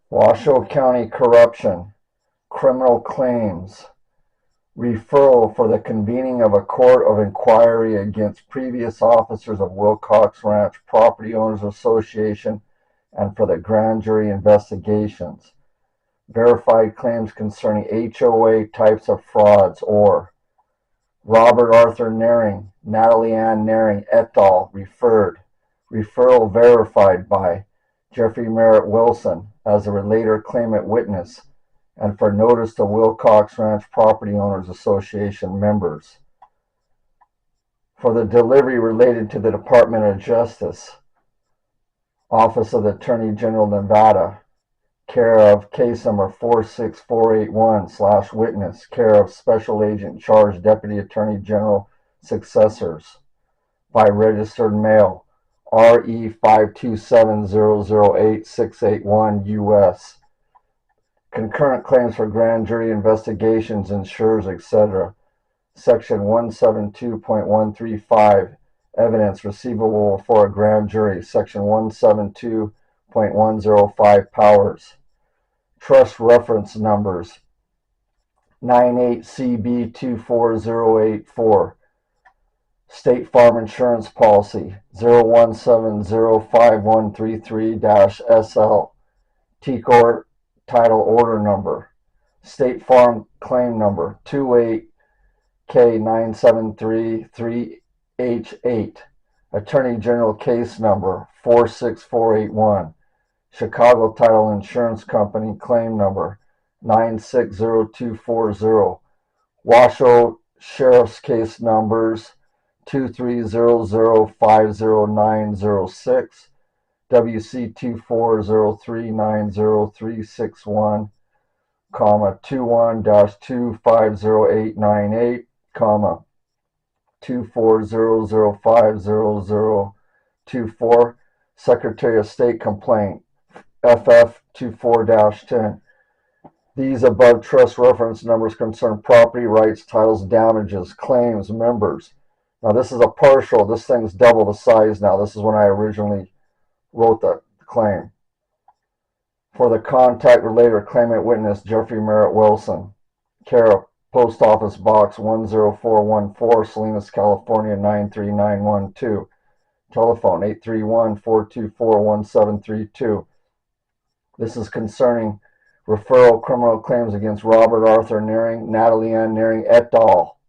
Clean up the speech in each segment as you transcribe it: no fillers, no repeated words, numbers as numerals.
Washoe County Corruption, Criminal Claims, Referral for the convening of a court of inquiry against previous officers of Wilcox Ranch Property Owners Association and for the grand jury investigations. Verified claims concerning HOA types of frauds, or Robert Arthur Naring, Natalie Ann Naring et al. Referral verified by Jeffrey Merritt Wilson as a relator claimant witness and for notice to Wilcox Ranch Property Owners Association members. For the delivery related to the Department of Justice, Office of the Attorney General Nevada, care of case number 46481/witness, care of Special Agent Charge Deputy Attorney General Successors, by registered mail, RE 527008681 US. Concurrent claims for grand jury investigations, insures, etc. Section 172.135, evidence receivable for a grand jury. Section 172.105, powers. Trust reference numbers 98CB24084. State Farm Insurance Policy 0170533-SL. TCOR Title Order Number. State Farm Claim Number 28K9733H8. Attorney General Case Number 46481. Chicago Title Insurance Company Claim Number 960240. Washoe Sheriff's Case Numbers 230050906, WC240390361, 21-250898, 240050024, Secretary of State Complaint FF24-10. These above trust reference numbers concern property rights, titles, damages, claims, members. Now this is a partial, this thing's double the size now. This is when I originally wrote the claim. For the contact relator claimant witness, Jeffrey Merritt Wilson, care of Post Office Box 10414, Salinas, California 93912. Telephone 831-424-1732. This is concerning referral criminal claims against Robert Arthur Naring, Natalie Ann Naring et al.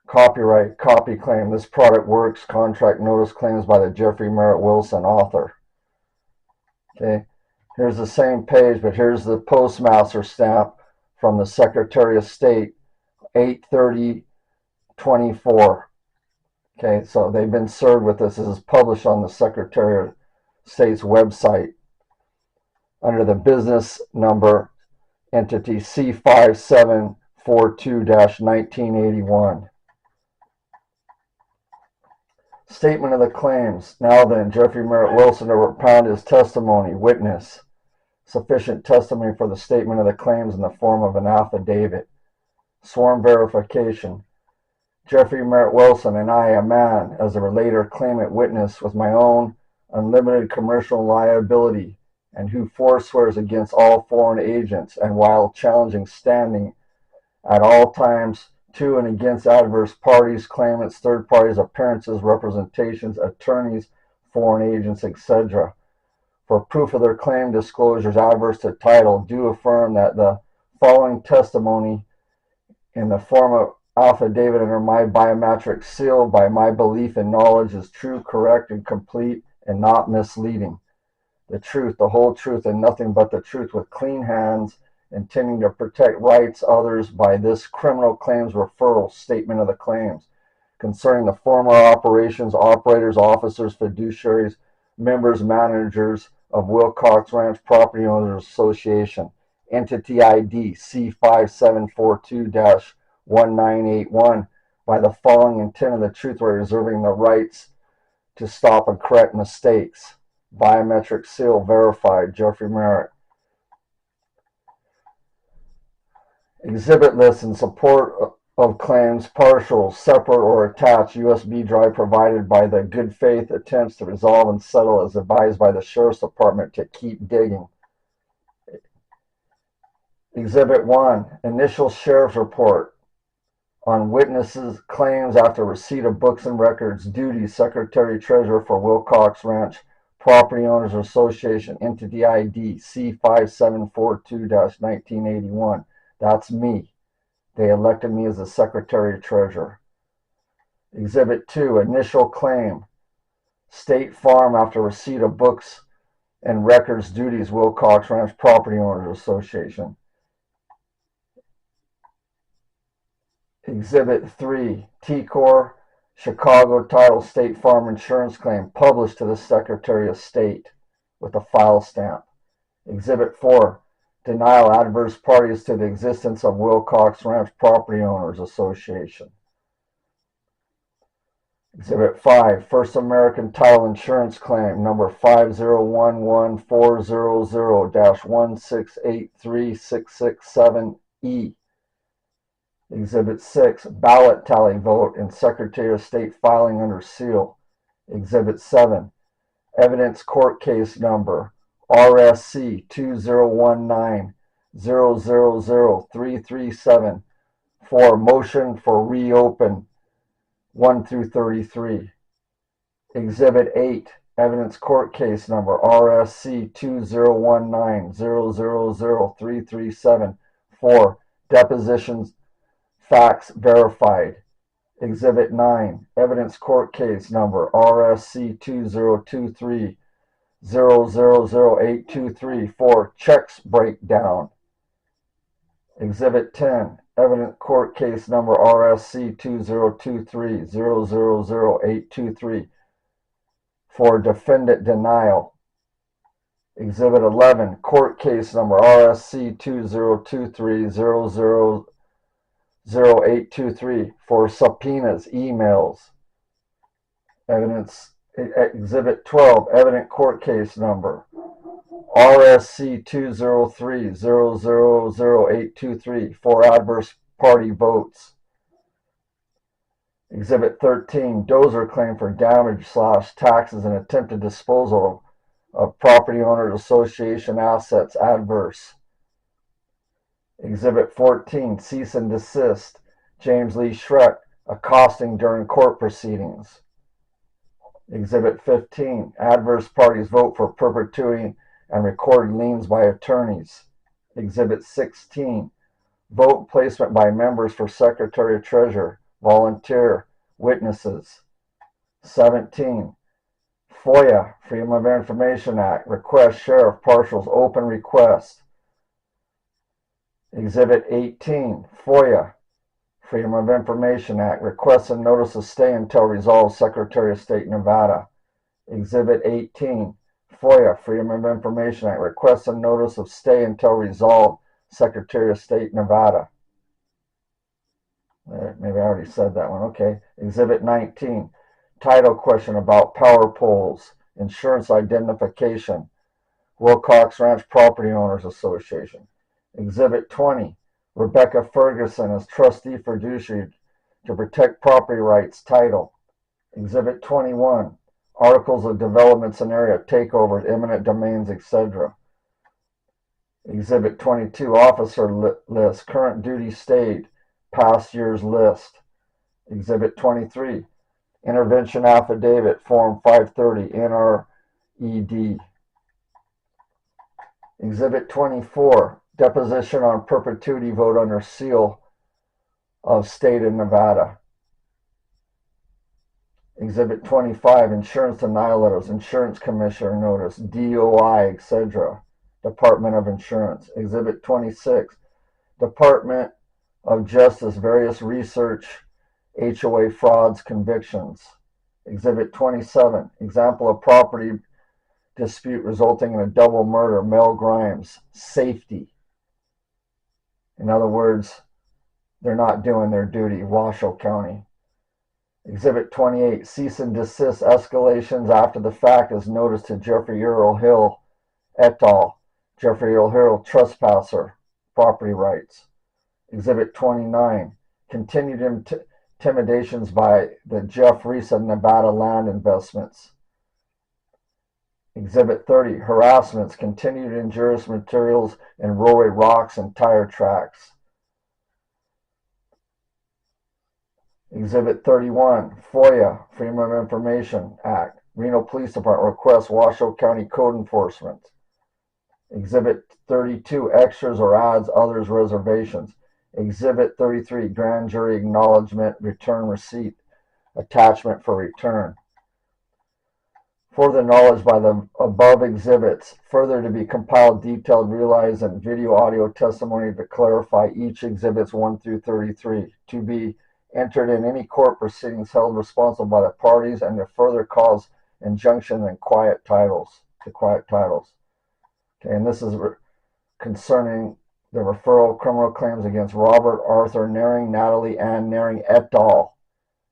Copyright, copy claim. This product works. Contract notice claims by the Jeffrey Merritt Wilson, author. Okay, here's the same page, but here's the postmaster stamp from the Secretary of State, 8/30/24. Okay, so they've been served with this. This is published on the Secretary of State's website under the business number entity C5742-1981. Statement of the claims. Now then, Jeffrey Merritt Wilson to propound his testimony. Witness. Sufficient testimony for the statement of the claims in the form of an affidavit. Sworn verification. Jeffrey Merritt Wilson and I, a man, as a relator claimant witness with my own unlimited commercial liability, and who forswears against all foreign agents, and while challenging standing at all times to and against adverse parties, claimants, third parties, appearances, representations, attorneys, foreign agents, etc. For proof of their claim disclosures adverse to title, do affirm that the following testimony in the form of affidavit under my biometric seal by my belief and knowledge is true, correct, and complete, and not misleading. The truth, the whole truth, and nothing but the truth, with clean hands, intending to protect rights others by this criminal claims referral statement of the claims concerning the former operations, operators, officers, fiduciaries, members, managers of Wilcox Ranch Property Owners Association, entity ID C5742-1981, by the following intent of the truth, while reserving the rights to stop and correct mistakes. Biometric seal verified, Jeffrey Merritt. Exhibit list in support of claims, partial, separate, or attached USB drive provided by the good faith attempts to resolve and settle as advised by the Sheriff's Department to keep digging. Exhibit 1, initial sheriff's report on witnesses' claims after receipt of books and records, duties, Secretary Treasurer for Wilcox Ranch Property Owners Association, entity ID C5742-1981. That's me. They elected me as the Secretary Treasurer. Exhibit 2, initial claim. State Farm after receipt of books and records, duties, Wilcox Ranch Property Owners Association. Exhibit 3, T-Corps, Chicago Title State Farm Insurance Claim, published to the Secretary of State with a file stamp. Exhibit 4, denial adverse parties to the existence of Wilcox Ranch Property Owners Association. Exhibit 5, First American Title Insurance Claim, number 5011400-1683667E. Exhibit 6, ballot tally vote and Secretary of State filing under seal. Exhibit 7, evidence court case number RSC 2019-000337 for motion for reopen 1 through 33. Exhibit 8, evidence court case number RSC 2019-000337 for depositions facts verified. Exhibit 9, evidence court case number RSC 2023-000823 for checks breakdown. Exhibit 10, evidence court case number RSC 2023-000823 for defendant denial. Exhibit 11, court case number RSC 2023-000823 for subpoenas, emails. Exhibit 12, evident court case number RSC 203-000823 for adverse party votes. Exhibit 13, Dozer claim for damage/taxes and attempted disposal of property owners association assets adverse. Exhibit 14, cease and desist, James Lee Schreck, accosting during court proceedings. Exhibit 15, adverse parties vote for perpetuity and recorded liens by attorneys. Exhibit 16, vote placement by members for Secretary of Treasurer, volunteer, witnesses. 17, FOIA, Freedom of Information Act, request sheriff partials open request. Exhibit 18, FOIA, Freedom of Information Act, request and notice of stay until resolved, Secretary of State, Nevada. Exhibit 18, FOIA, Freedom of Information Act, request and notice of stay until resolved, Secretary of State, Nevada. Maybe I already said that one. Okay. Exhibit 19, title question about power poles, insurance identification, Wilcox Ranch Property Owners Association. Exhibit 20, Rebecca Ferguson as trustee fiduciary to protect property rights title. Exhibit 21, articles of development scenario, takeovers, eminent domains, etc. Exhibit 22, officer list, current duty stayed, past years list. Exhibit 23, intervention affidavit, form 530, NRED. Exhibit 24, deposition on perpetuity vote under seal of state of Nevada. Exhibit 25, insurance denial letters, insurance commissioner notice, DOI, etc. Department of Insurance. Exhibit 26, Department of Justice, various research, HOA frauds, convictions. Exhibit 27, example of property dispute resulting in a double murder, Mel Grimes, safety. In other words, they're not doing their duty, Washoe County. Exhibit 28, cease and desist escalations after the fact is noticed to Jeffrey Earl Hill et al. Jeffrey Earl Hill, trespasser, property rights. Exhibit 29, continued intimidations by the Jeff Reese of Nevada Land Investments. Exhibit 30, harassments, continued injurious materials in roadway rocks and tire tracks. Exhibit 31, FOIA, Freedom of Information Act. Reno Police Department requests Washoe County Code Enforcement. Exhibit 32, extras or adds others reservations. Exhibit 33, grand jury acknowledgement, return receipt, attachment for return. Further knowledge by the above exhibits, further to be compiled detailed realized and video audio testimony to clarify each exhibits 1 through 33, to be entered in any court proceedings held responsible by the parties and to further cause injunction and quiet titles. Okay, and this is concerning the referral criminal claims against Robert Arthur Naring, Natalie Ann Naring et al.,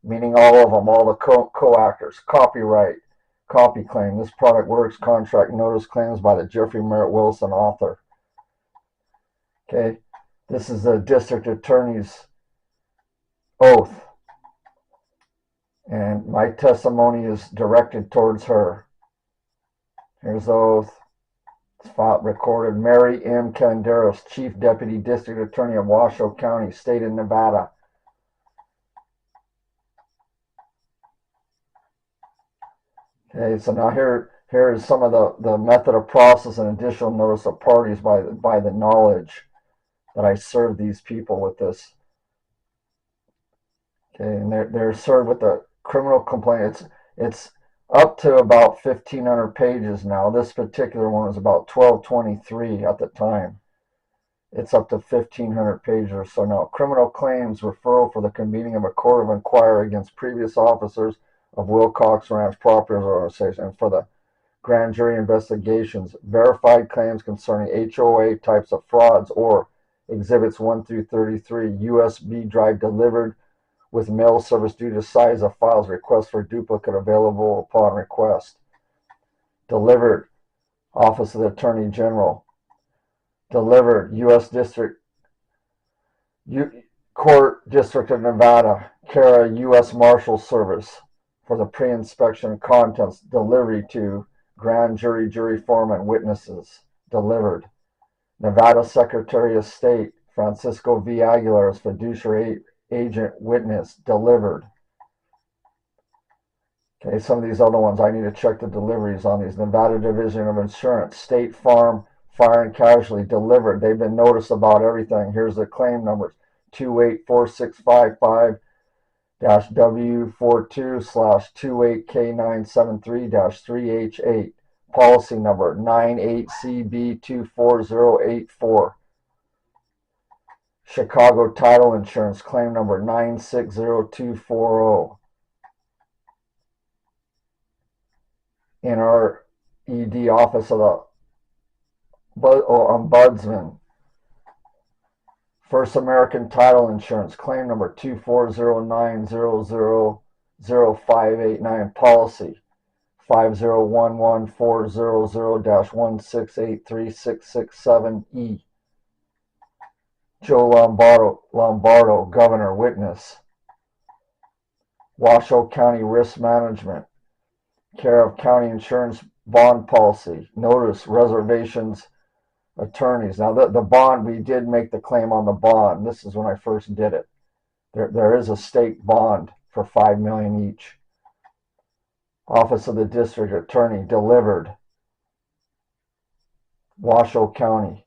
meaning all of them, all the co-actors. Copyright, copy claim. This product works. Contract notice claims by the Jeffrey Merritt Wilson author. Okay, this is the district attorney's oath, and my testimony is directed towards her. Here's the oath. It's filed, recorded. Mary M. Canderos, Chief Deputy District Attorney of Washoe County, State of Nevada. Okay, so now here is some of the method of process and additional notice of parties by the knowledge that I served these people with this. Okay, and they're served with a criminal complaint. It's up to about 1,500 pages now. This particular one was about 1,223 at the time. It's up to 1,500 pages or so now. Criminal claims referral for the convening of a court of inquiry against previous officers of Wilcox Ranch Property Organization and for the grand jury investigations. Verified claims concerning HOA types of frauds or exhibits 1 through 33. USB drive delivered with mail service due to size of files. Request for duplicate available upon request. Delivered, Office of the Attorney General. Delivered, U.S. District Court, District of Nevada, CARA, U.S. Marshal Service for the pre-inspection contents. Delivery to grand jury, jury foreman, witnesses. Delivered. Nevada Secretary of State, Francisco V. Aguilar as fiduciary agent, witness. Delivered. Okay, some of these other ones, I need to check the deliveries on these. Nevada Division of Insurance, State Farm, Fire and Casualty, delivered. They've been noticed about everything. Here's the claim numbers: 284655-W42/28K973-3H8. Policy number 98CB24084. Chicago Title Insurance, claim number 960240. NRED, Office of the Ombudsman. First American Title Insurance, claim number 24090000589. Policy 5011400-1683667E. Joe Lombardo, Governor, witness. Washoe County Risk Management, care of County Insurance Bond Policy, notice, reservations, attorneys. Now the bond, we did make the claim on the bond. This is when I first did it. There is a state bond for $5 million each. Office of the District Attorney, delivered. Washoe County.